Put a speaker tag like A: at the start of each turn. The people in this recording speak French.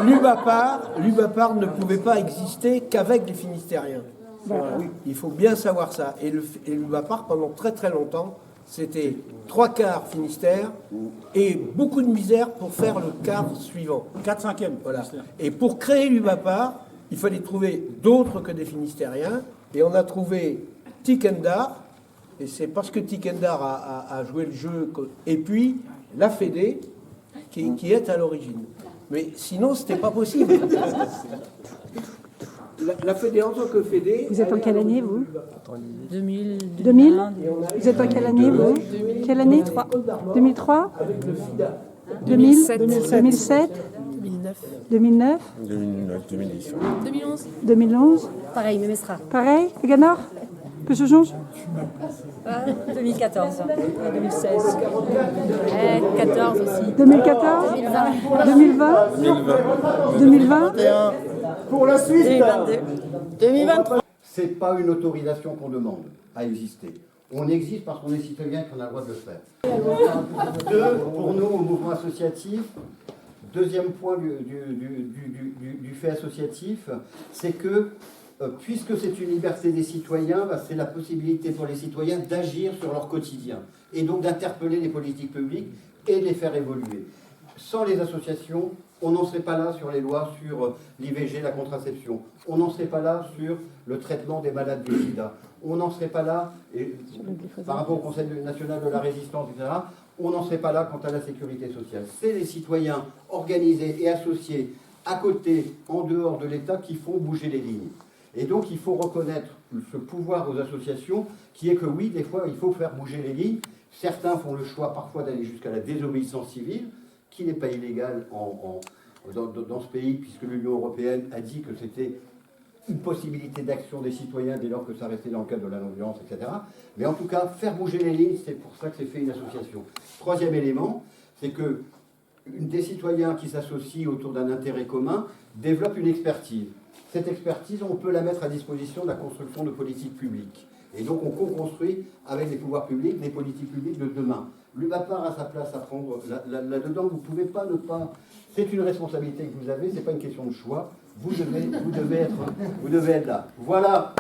A: l'Ubapar ne pouvait pas exister qu'avec les Finistériens. Oui, il faut bien savoir ça. Et l'Ubapar, pendant très très longtemps, c'était 3/4 Finistère et beaucoup de misère pour faire le quart suivant.
B: 4/5e.
A: Voilà. Et pour créer l'Ubapar, il fallait trouver d'autres que des Finistériens. Et on a trouvé Tikendar, et c'est parce que Tikendar a joué le jeu, et puis la Fédé, qui est à l'origine. Mais sinon, c'était pas possible. La Fédé en tant que Fédé...
C: Vous êtes en quelle année, vous
D: 2000.
C: 2000. Vous êtes en quelle année, vous Quelle année 2003
A: Avec le FIDA.
C: 2007
D: 2009.
C: 2009
E: 2010.
D: 2011.
C: 2011
D: Pareil, même Estra.
C: Pareil, Ganor que je change
D: 2014. 2016. 14 aussi.
C: 2014 2020 2020
F: Pour la suite,
D: 2022. 2023.
F: c'est pas une autorisation qu'on demande à exister. On existe parce qu'on est citoyen et qu'on a le droit de le faire. Deux, pour nous, au mouvement associatif, deuxième point du fait associatif, c'est que puisque c'est une liberté des citoyens, c'est la possibilité pour les citoyens d'agir sur leur quotidien et donc d'interpeller les politiques publiques et de les faire évoluer. Sans les associations, on n'en serait pas là sur les lois sur l'IVG, la contraception. On n'en serait pas là sur le traitement des malades du sida. On n'en serait pas là, par rapport au Conseil national de la résistance, etc., on n'en serait pas là quant à la sécurité sociale. C'est les citoyens organisés et associés à côté, en dehors de l'État, qui font bouger les lignes. Et donc, il faut reconnaître ce pouvoir aux associations, qui est que oui, des fois, il faut faire bouger les lignes. Certains font le choix parfois d'aller jusqu'à la désobéissance civile, qui n'est pas illégale dans ce pays, puisque l'Union européenne a dit que c'était une possibilité d'action des citoyens dès lors que ça restait dans le cadre de la non-violence, etc. Mais en tout cas, faire bouger les lignes, c'est pour ça que c'est fait une association. Troisième élément, c'est que des citoyens qui s'associent autour d'un intérêt commun développent une expertise. Cette expertise, on peut la mettre à disposition de la construction de politiques publiques. Et donc, on co-construit avec les pouvoirs publics les politiques publiques de demain. L'Ubapar a sa place à prendre là-dedans. Vous ne pouvez pas ne pas... C'est une responsabilité que vous avez, ce n'est pas une question de choix. Vous devez être là. Voilà.